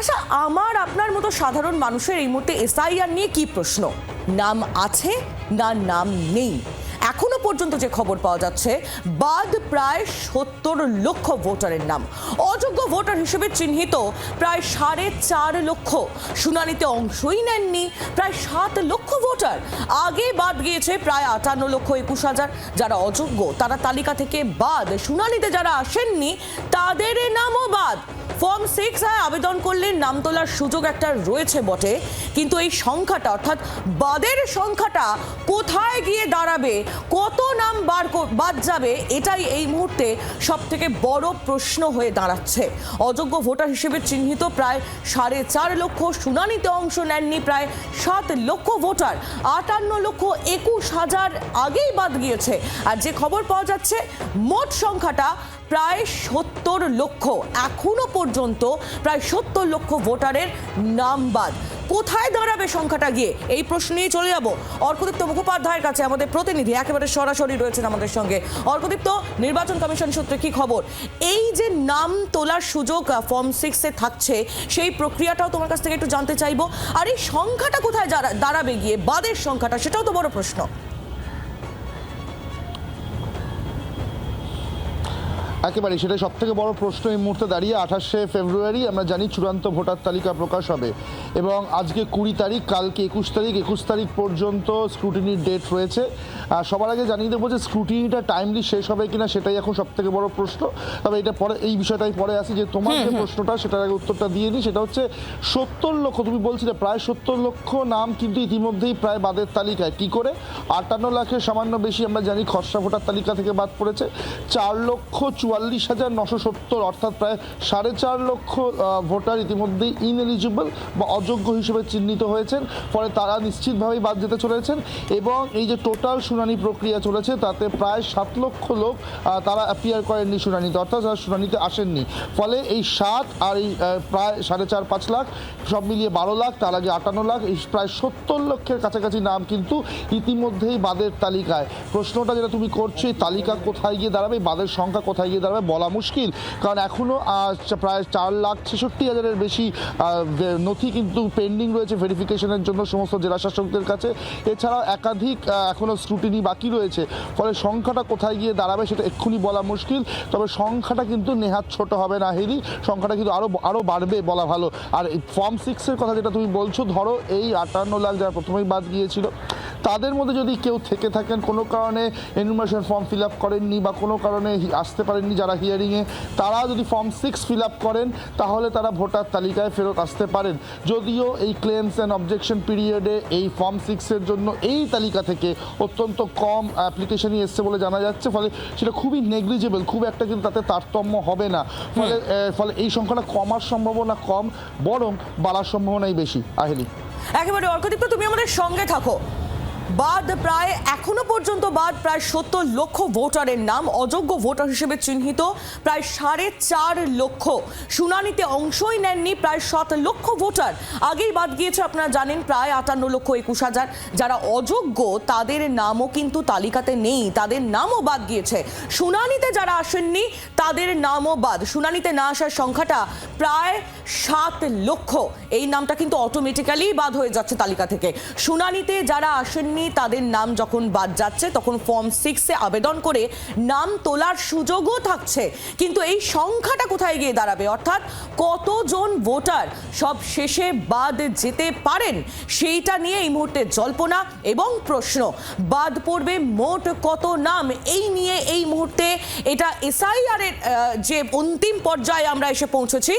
আচ্ছা, আমার আপনার মতো সাধারণ মানুষের এই মুহূর্তে এসআইআর নিয়ে কি প্রশ্ন? নাম আছে না নাম নেই? এখনো পর্যন্ত যে খবর পাওয়া যাচ্ছে, বাদ প্রায় ৭০ লক্ষ ভোটারের নাম। অযোগ্য ভোটার হিসেবে চিহ্নিত প্রায় ৪.৫ লক্ষ। শুনানিতে অংশই নেননি প্রায় ৭ লক্ষ ভোটার। আগে বাদ গিয়েছে প্রায় ৫৮,২১,০০০। যারা অযোগ্য তারা তালিকা থেকে বাদ। শুনানিতে যারা আসেননি তাদের নামও বাদ। ফর্ম 6 আবেদন করলে নাম তোলার সুযোগ একটা রয়েছে বটে, কিন্তু এই সংখ্যাটা অর্থাৎ বাদের সংখ্যাটা কোথায় গিয়ে দাঁড়াবে, কত নাম বাদ যাবে, এটাই এই মুহূর্তে সব থেকে বড় প্রশ্ন হয়ে দাঁড়াচ্ছে। অযোগ্য ভোটার হিসেবে চিহ্নিত প্রায় ৪.৫ লক্ষ। শুনানিতে অংশ নেননি প্রায় ৭ লক্ষ ভোটার। ৫৮,২১,০০০ আগেই বাদ গিয়েছে। আর যে খবর পাওয়া যাচ্ছে, মোট সংখ্যাটা প্রায় ৭০ লক্ষ। এখনো পর্যন্ত প্রায় ৭০ লক্ষ ভোটারের নাম বাদ। কোথায় দাঁড়াবে সংখ্যাটা গিয়ে, এই প্রশ্ন নিয়ে চলে যাব অর্কদীপ্ত মুখোপাধ্যায়ের কাছে। আমাদের প্রতিনিধি একেবারে সরাসরি রয়েছেন আমাদের সঙ্গে। অর্কদীপ্ত, নির্বাচন কমিশন সূত্রে কি খবর? এই যে নাম তোলার সুযোগ ফর্ম 6 থাকছে, সেই প্রক্রিয়াটাও তোমার কাছ থেকে একটু জানতে চাইবো। আর এই সংখ্যাটা কোথায় দাঁড়াবে গিয়ে, বাদের সংখ্যাটা, সেটাও তো বড় প্রশ্ন। একেবারে সেটাই সব থেকে বড় প্রশ্ন এই মুহূর্তে দাঁড়িয়ে। 28শে ফেব্রুয়ারি আমরা জানি চূড়ান্ত ভোটার তালিকা প্রকাশ হবে, এবং আজকে 20 তারিখ, কালকে 21 তারিখ পর্যন্ত স্ক্রুটিনির ডেট রয়েছে। সবার আগে জানিয়ে দেবো যে স্ক্রুটিনিটা টাইমলি শেষ হবে কিনা সেটাই এখন সব থেকে বড় প্রশ্ন। তবে এটা পরে, এই বিষয়টাই পরে আসি। যে তোমার যে প্রশ্নটা, সেটার আগে উত্তরটা দিয়ে নিই। সেটা হচ্ছে ৭০ লক্ষ, তুমি বলছিলে প্রায় ৭০ লক্ষ নাম কিন্তু ইতিমধ্যেই প্রায় বাদের তালিকায়। কি করে? ৫৮ লাখের সামান্য বেশি আমরা জানি খসড়া ভোটার তালিকা থেকে বাদ পড়েছে। ৪,৪৪,৯৭০, অর্থাৎ প্রায় ৪.৫ লক্ষ ভোটার ইতিমধ্যেই ইনএলিজিবল বা অযোগ্য হিসেবে চিহ্নিত হয়েছেন। ফলে তারা নিশ্চিতভাবেই বাদ যেতে চলেছেন। এবং এই যে টোটাল শুনানি প্রক্রিয়া চলেছে, তাতে প্রায় ৭ লক্ষ লোক তারা অ্যাপিয়ার করেননি শুনানিতে, অর্থাৎ তারা শুনানিতে আসেননি। ফলে এই ৭ আর এই প্রায় ৪.৫ লাখ, সব মিলিয়ে ১২ লাখ, তার আগে ৫৮ লাখ, এই প্রায় ৭০ লক্ষের কাছাকাছি নাম কিন্তু ইতিমধ্যেই বাদের তালিকায়। প্রশ্নটা যেটা তুমি করছো, এই তালিকা কোথায় গিয়ে দাঁড়াবে, বাদের সংখ্যা কোথায় গিয়ে দাঁড়াবে বলা মুশকিল। কারণ এখনও প্রায় ৪,৬৬,০০০-এর বেশি নথি কিন্তু পেন্ডিং রয়েছে ভেরিফিকেশনের জন্য সমস্ত জেলা শাসকদের কাছে। এছাড়াও একাধিক এখনও স্ক্রুটিনি বাকি রয়েছে। ফলে সংখ্যাটা কোথায় গিয়ে দাঁড়াবে সেটা এক্ষুনি বলা মুশকিল। তবে সংখ্যাটা কিন্তু নেহাত ছোট হবে না হেরি, সংখ্যাটা কিন্তু আরও বাড়বে বলা ভালো। আর ফর্ম 6-এর কথা যেটা তুমি বলছো, ধরো এই ৫৮ লাখ যারা প্রথমেই বাদ গিয়েছিল, তাদের মধ্যে যদি কেউ থেকে থাকেন, কোনো কারণে এনুমারেশন ফর্ম ফিল আপ করেননি বা কোনো কারণে আসতে পারেননি যারা হিয়ারিংয়ে, তারা যদি ফর্ম 6 ফিল আপ করেন, তাহলে তারা ভোটার তালিকায় ফেরত আসতে পারেন। যদিও এই ক্লেমস অ্যান্ড অবজেকশন পিরিয়ডে এই ফর্ম 6-এর জন্য এই তালিকা থেকে অত্যন্ত কম অ্যাপ্লিকেশনই এসছে বলে জানা যাচ্ছে। ফলে সেটা খুবই নেগলিজেবল, খুব একটা কিন্তু তাতে তারতম্য হবে না। ফলে এই সংখ্যাটা কমার সম্ভাবনা কম, বরং বাড়ার সম্ভাবনাই বেশি। আহেলি, একেবারে অর্কদীপ্ত, তুমি আমাদের সঙ্গে থাকো। বাদ প্রায়, এখনো পর্যন্ত বাদ প্রায় ৭০ লক্ষ ভোটারের নাম। অযোগ্য ভোটার হিসেবে চিহ্নিত প্রায় ৪.৫ লক্ষ। শুনানিতে অংশই নেননি প্রায় ৭ লক্ষ ভোটার। আগেই বাদ গিয়েছে আপনারা জানেন প্রায় ৫৮,২১,০০০। যারা অযোগ্য তাদের নামও কিন্তু তালিকাতে নেই, তাদের নামও বাদ গিয়েছে। শুনানিতে যারা আসেননি তাদের নামও বাদ। শুনানিতে না আসার সংখ্যাটা প্রায় ৭ লক্ষ। এই নামটা কিন্তু অটোমেটিক্যালি বাদ হয়ে যাচ্ছে তালিকা থেকে। শুনানিতে যারা আসেননি তাদের নাম যখন বাদ যাচ্ছে, তখন ফর্ম 6-এ আবেদন করে নাম তোলার সুযোগও থাকছে। কিন্তু এই সংখ্যাটা কোথায় গিয়ে দাঁড়াবে, অর্থাৎ কতজন ভোটার সব শেষে বাদ যেতে পারেন, সেইটা নিয়ে এই মুহূর্তে জল্পনা এবং প্রশ্ন। বাদ পড়বে মোট কত নাম, এই নিয়ে এই মুহূর্তে এটা এসআইআর এর যে অন্তিম পর্যায়ে আমরা এসে পৌঁছেছি,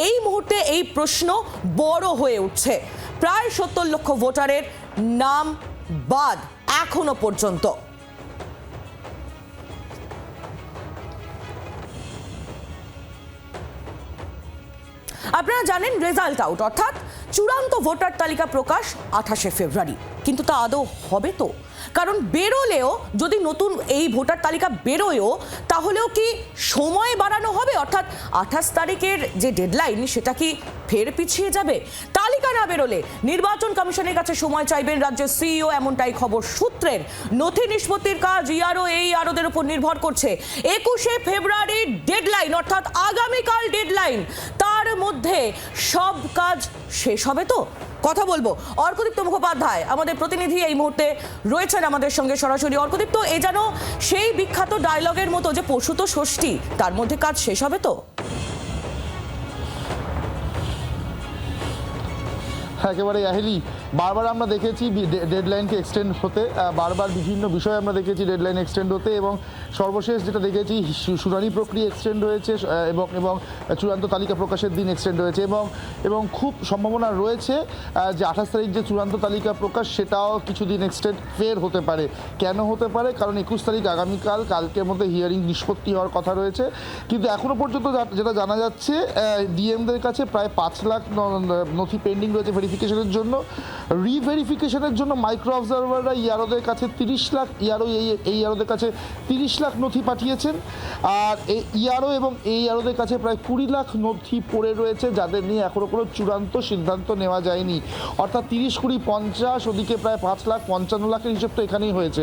এই মুহূর্তে এই প্রশ্ন বড় হয়ে উঠছে। প্রায় ৭০ লক্ষ ভোটারের নাম বাদ এখনো পর্যন্ত। আপনারা জানেন রেজাল্ট আউট, অর্থাৎ চূড়ান্ত ভোটার তালিকা প্রকাশ 28শে ফেব্রুয়ারি। কিন্তু তা আদৌ হবে তো? কারণ বেরোলেও, যদি নতুন এই ভোটার তালিকা বেরোয়ও, তাহলেও কি সময় বাড়ানো হবে? অর্থাৎ 28 তারিখের যে ডেডলাইন, সেটা কি ফের পিছিয়ে যাবে? তালিকা না বেরোলে নির্বাচন কমিশনের কাছে সময় চাইবেন রাজ্যের সিইও, এমনটাই খবর সূত্রের। নথি নিষ্পত্তির কাজ ইআরও, এই আরওদের উপর নির্ভর করছে। 21শে ফেব্রুয়ারির ডেডলাইন, অর্থাৎ আগামীকাল ডেডলাইন, তার মধ্যে সব কাজ শেষ হবে তো? কথা বলবো অর্কদীপ্ত মুখোপাধ্যায়, আমাদের প্রতিনিধি এই মুহূর্তে রয়েছেন আমাদের সঙ্গে সরাসরি। অর্কদীপ্ত, এ যেন সেই বিখ্যাত ডায়লগের মতো যে পশু তো ষষ্ঠী, তার মধ্যে কাজ শেষ হবে তো? একেবারে আহেলি, বারবার আমরা দেখেছি ডেডলাইনকে এক্সটেন্ড হতে, বারবার বিভিন্ন বিষয়ে আমরা দেখেছি ডেডলাইন এক্সটেন্ড হতে, এবং সর্বশেষ যেটা দেখেছি শুনানি প্রক্রিয়া এক্সটেন্ড হয়েছে এবং এবং চূড়ান্ত তালিকা প্রকাশের দিন এক্সটেন্ড হয়েছে, এবং খুব সম্ভাবনা রয়েছে যে 28 তারিখ যে চূড়ান্ত তালিকা প্রকাশ সেটাও কিছুদিন এক্সটেন্ড ফের হতে পারে। কেন হতে পারে? কারণ 21 তারিখ আগামীকাল, কালকের মধ্যে হিয়ারিং নিষ্পত্তি হওয়ার কথা রয়েছে। কিন্তু এখনও পর্যন্ত যেটা জানা যাচ্ছে, ডিএমদের কাছে প্রায় 5 লাখ নথি পেন্ডিং রয়েছে ভেরিফিকেশনের জন্য। রিভেরিফিকেশনের জন্য মাইক্রো অবজারভাররা ইয়ারোদের কাছে 30 লাখ ইয়ারোদের কাছে 30 লাখ নথি পাঠিয়েছেন, আর এই ইয়ারো এবং এই ইয়ারোদের কাছে প্রায় 20 লাখ নথি পড়ে রয়েছে, যাদের নিয়ে এখনও কোনো চূড়ান্ত সিদ্ধান্ত নেওয়া যায়নি। অর্থাৎ 30, 20, 50, ওদিকে প্রায় 5 লাখ, 55 লাখের হিসেব তো এখানেই হয়েছে,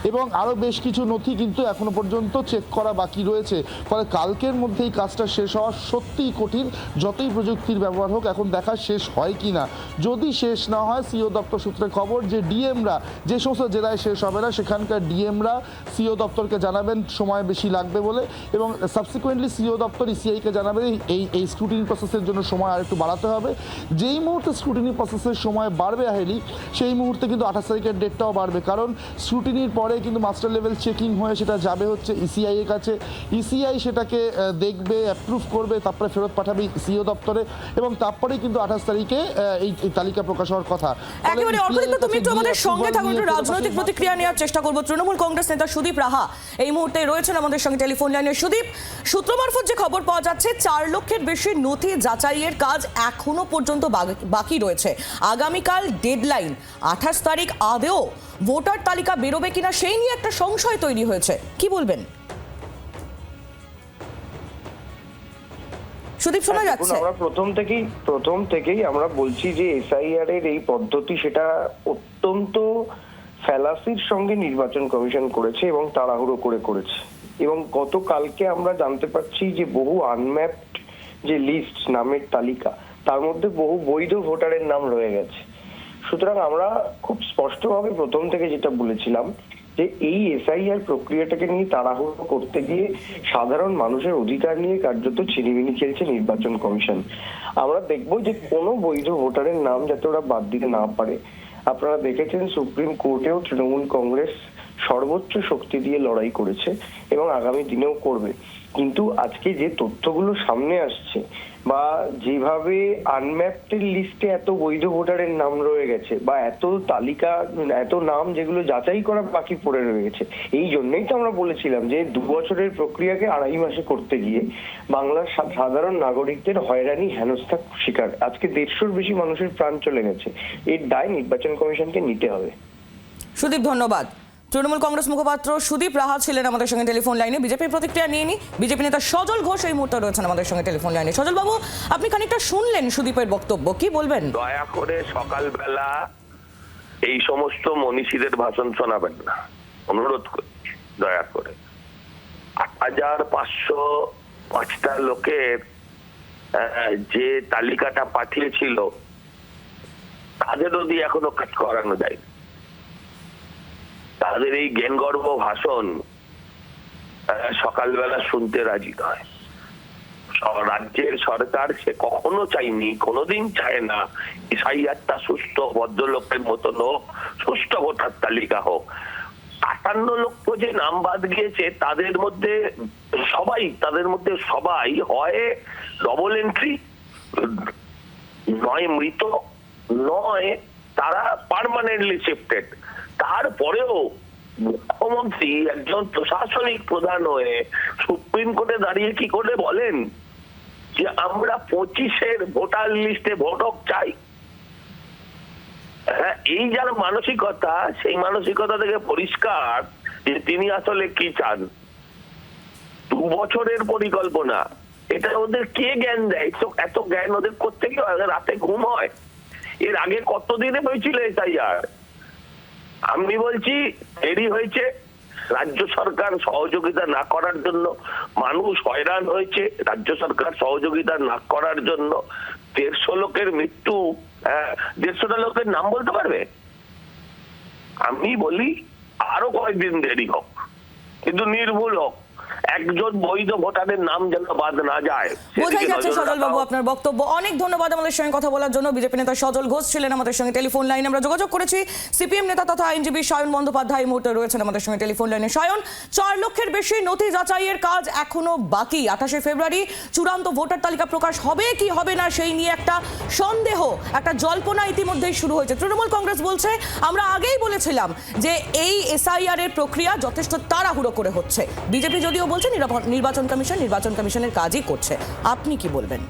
এবং আরও বেশ কিছু নথি কিন্তু এখনও পর্যন্ত চেক করা বাকি রয়েছে। ফলে কালকের মধ্যে এই কাজটা শেষ হওয়া সত্যিই কঠিন। যতই প্রযুক্তির ব্যবহার হোক, এখন দেখা শেষ হয় কি না। যদি শেষ না হয়, সিও দপ্তর সূত্রে খবর যে ডিএমরা যে সমস্ত জেলায় শেষ হবে না, সেখানকার ডিএমরা সিও দপ্তরকে জানাবেন সময় বেশি লাগবে বলে, এবং সাবসিকুয়েন্টলি সিও দপ্তর ইসিআইকে জানাবে এই স্ক্রুটিনি প্রসেসের জন্য সময় আর একটু বাড়াতে হবে। যেই মুহূর্তে স্ক্রুটিনি প্রসেসের সময় বাড়বে আহেলি, সেই মুহূর্তে কিন্তু 28 তারিখের ডেটটাও বাড়বে, কারণ স্ক্রুটিনির পরে কিন্তু মাস্টার লেভেল চেকিং হয়ে সেটা যাবে হচ্ছে ইসিআই এর কাছে। ইসিআই সেটাকে দেখবে, অ্যাপ্রুভ করবে, তারপরে ফেরত পাঠাবে সিও দপ্তরে, এবং তারপরেই কিন্তু 28 তারিখে এই তালিকা প্রকাশ হওয়ার কথা। একেবারে অর্কদীপ্ত, তুমি একটু আমাদের সঙ্গে থাকো, একটু রাজনৈতিক প্রতিক্রিয়া নেওয়ার চেষ্টা করবো। তৃণমূল কংগ্রেস নেতা সুদীপ রাহা এই মুহূর্তে রয়েছেন আমাদের সঙ্গে টেলিফোন লাইনে। সুদীপ, সূত্র মারফত যে খবর পাওয়া যাচ্ছে, 4 লক্ষের বেশি নথি যাচাইয়ের কাজ এখনো পর্যন্ত বাকি রয়েছে। আগামীকাল ডেডলাইন, 28 তারিখ আদেও ভোটার তালিকা বেরোবে কিনা সেই নিয়ে একটা সংশয় তৈরি হয়েছে, কি বলবেন? সুদীপ, শোনা যাচ্ছে? আমরা প্রথম থেকেই আমরা বলছি যে এসআইআর এর এই পদ্ধতি সেটা অত্যন্ত ফ্যালাসির সঙ্গে নির্বাচন কমিশন করেছে এবং তাড়াহুড়ো করেছে, এবং গতকালকে আমরা জানতে পারছি যে বহু আনম্যাপড যে লিস্ট, নামের তালিকা, তার মধ্যে বহু বৈধ ভোটারের নাম রয়ে গেছে। সুতরাং আমরা খুব স্পষ্টভাবে প্রথম থেকে যেটা বলেছিলাম যে এই এসআইআর প্রক্রিয়াটাকে নিয়ে তাড়াহুড়ো করতে গিয়ে সাধারণ মানুষের অধিকার নিয়ে কার্যত ছিনিমিনি খেলছে নির্বাচন কমিশন। আমরা দেখব যে কোনো বৈধ ভোটারের নাম যাতে ওরা বাদ দিতে না পারে। আপনারা দেখেছেন সুপ্রিম কোর্টেও তৃণমূল কংগ্রেস সর্বোচ্চ শক্তি দিয়ে লড়াই করেছে এবং আগামী দিনেও করবে। কিন্তু আজকে যে তথ্যগুলো সামনে আসছে, বা যেভাবে আনম্যাপড লিস্টে এত বৈধ ভোটারের নাম রয়ে গেছে, বা এত তালিকা, এত নাম যেগুলো যাচাই করা বাকি পড়ে রয়ে গেছে, এই জন্যই তো আমরা বলেছিলাম যে 2 বছরের প্রক্রিয়াকে 2.5 মাসে করতে গিয়ে বাংলার সাধারণ নাগরিকদের হয়রানি হেনস্থার শিকার আজকে 150-র বেশি মানুষের প্রাণ চলে গেছে। এর দায় নির্বাচন কমিশনকে নিতে হবে। সুদীপ, ধন্যবাদ। তৃণমূল কংগ্রেস মুখপাত্র সুদীপ রাহা ছিলেন আমাদের সঙ্গে টেলিফোন লাইনে। বিজেপির প্রতিক্রিয়া নিয়ে নি, বিজেপি নেতা সজল ঘোষ এই মুহূর্তে রয়েছেন আমাদের সঙ্গে টেলিফোন লাইনে। সজল বাবু, আপনি খানিকটা শুনলেন সুদীপের বক্তব্য, কি বলবেন? দয়া করে সকালবেলা এই সমস্ত মনীষীদের ভাষণ শোনাবেন না, অনুরোধ করছি দয়া করে। 8505টা লোকের যে তালিকাটা পাঠিয়েছিল, তাদের যদি এখনো কাজ করানো যায়, তাদের এই জ্ঞানগর্ভ ভাষণ সকালবেলা শুনতে রাজি নয়। রাজ্যের সরকার সে কখনো চাইনি, কোনোদিন চায় না এসআইআরটা সুষ্ঠু ভদ্রলোকের মতন হোক, সুষ্ঠু ভোটার তালিকা হোক। 58 লক্ষ যে নাম বাদ গিয়েছে, তাদের মধ্যে সবাই হয় ডবল এন্ট্রি, নয় মৃত, নয় তারা পার্মানেন্টলি শিফটেড। তারপরেও মুখ্যমন্ত্রী একজন প্রশাসনিক প্রধান হয়ে সুপ্রিম কোর্টে দাঁড়িয়ে কি করে বলেন যে আমরা 25-এর ভোটার লিস্টে ভোটক চাই? এই যার মানসিকতা, সেই মানসিকতা থেকে পরিষ্কার যে তিনি আসলে কি চান। 2 বছরের পরিকল্পনা, এটা ওদের কে জ্ঞান দেয়? এত জ্ঞান ওদের কোত্থেকে হয়? রাতে ঘুম হয়? এর আগে কতদিনে হয়েছিল এসআইআর? আমি বলছি দেরি হয়েছে, রাজ্য সরকার সহযোগিতা না করার জন্য মানুষ হয়রান হয়েছে, রাজ্য সরকার সহযোগিতা না করার জন্য 150 লোকের মৃত্যু। 150টা লোকের নাম বলতে পারবে? আমি বলি আরো কয়েকদিন দেরি হোক, কিন্তু নির্ভুল হোক, একজন বৈধ ভোটারের নাম যেন বাদ না যায়। বোঝাই সেদিকে যাচ্ছে নজর সজল রাখা বাবু হোক। আপনার বক্তব্য। অনেক ধন্যবাদ আমাদের সঙ্গে কথা বলার জন্য। বিজেপি নেতা সজল ঘোষ ছিলেন আমাদের সঙ্গে টেলিফোন লাইনে। আমরা যোগাযোগ করেছি সিপিএম নেতা তথা আইনজীবী সায়ন বন্দ্যোপাধ্যায় এই মুহূর্তে রয়েছেন আমাদের সঙ্গে টেলিফোন লাইনে। সায়ন, 4 লক্ষের বেশি নথি যাচাইয়ের কাজ এখনো বাকি। 28শে ফেব্রুয়ারি চূড়ান্ত ভোটার তালিকা প্রকাশ হবে কি হবে না সেই নিয়ে একটা সন্দেহ, একটা জল্পনা ইতিমধ্যেই শুরু হয়েছে। তৃণমূল কংগ্রেস বলছে আমরা আগেই বলেছিলাম যে এই এসআইআর এর প্রক্রিয়া যথেষ্ট তাড়াহুড়ো করে হচ্ছে। বিজেপি যদিও বলছে নির্বাচন কমিশনের কাজই করছে। আপনি কি বলবেন?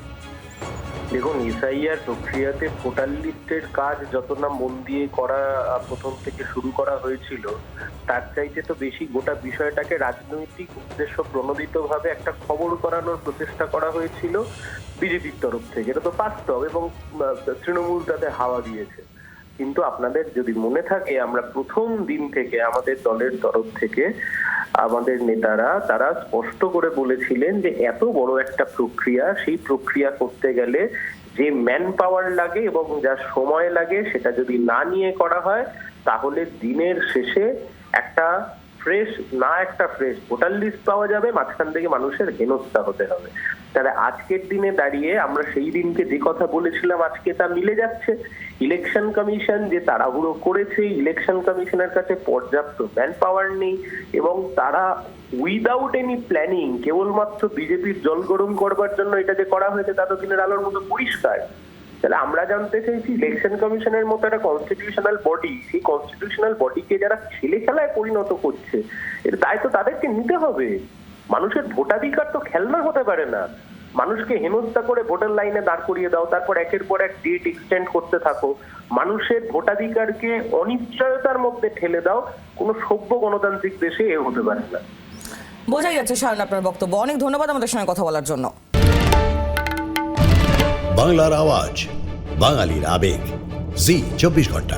দেখুন, এসআইআর প্রক্রিয়াতে ভোটার লিস্টের কাজ যত না মন দিয়ে করা প্রথম থেকে শুরু করা হয়েছিল, তার চাইতে তো বেশি গোটা বিষয়টাকে রাজনৈতিক উদ্দেশ্য প্রণোদিতভাবে একটা খবর করানোর প্রচেষ্টা করা হয়েছিল বিজেপির তরফ থেকে। এটা তো বাস্তব, এবং তৃণমূল তাতে হাওয়া দিয়েছে। কিন্তু আপনাদের যদি মনে থাকে, আমরা প্রথম দিন থেকে আমাদের দলের তরফ থেকে আমাদের নেতারা তারা স্পষ্ট করে বলেছিলেন যে এত বড় একটা প্রক্রিয়া, সেই প্রক্রিয়া করতে গেলে যে ম্যান পাওয়ার লাগে এবং যা সময় লাগে সেটা যদি না নিয়ে করা হয়, তাহলে দিনের শেষে একটা ফ্রেশ ভোটার লিস্ট পাওয়া যাবে, মাঝখান থেকে মানুষের হেনস্থা হতে হবে। তাহলে আজকের দিনে দাঁড়িয়ে আমরা সেই দিনকে যে কথা বলেছিলাম আজকে তা মিলে যাচ্ছে। ইলেকশন কমিশন যে তাড়াহুড়ো করেছে, ইলেকশন কমিশনের কাছে পর্যাপ্ত ম্যান পাওয়ার নেই, এবং তারা উইদাউট এনি প্ল্যানিং কেবলমাত্র বিজেপির জল গরম করবার জন্য এটা যে করা হয়েছে তা তো দিনের আলোর মতো পরিষ্কার। তাহলে আমরা জানতে চাইছি, ইলেকশন কমিশনের মতো একটা কনস্টিটিউশনাল বডি, সেই কনস্টিটিউশনাল বডিকে যারা ছেলে খেলায় পরিণত করছে, এর দায়িত্ব তাদেরকে নিতে হবে। মানুষের ভোটাধিকার তো খেলনা হতে পারে না। মানুষকে হেনস্থা করে ভোটার লাইনে দাঁড় করিয়ে দাও, তারপর একের পর এক ডেট এক্সটেন্ড করতে থাকো, মানুষের ভোটাধিকারকে অনিশ্চয়তার মধ্যে ঠেলে দাও, কোনো সভ্য গণতান্ত্রিক দেশে এ হতে পারে না। বোঝাই যাচ্ছে সায়ন আপনার বক্তব্য। অনেক ধন্যবাদ আমাদের সঙ্গে কথা বলার জন্য। বাংলার আওয়াজ, বাঙালির আবেগ, জি 24 ঘন্টা।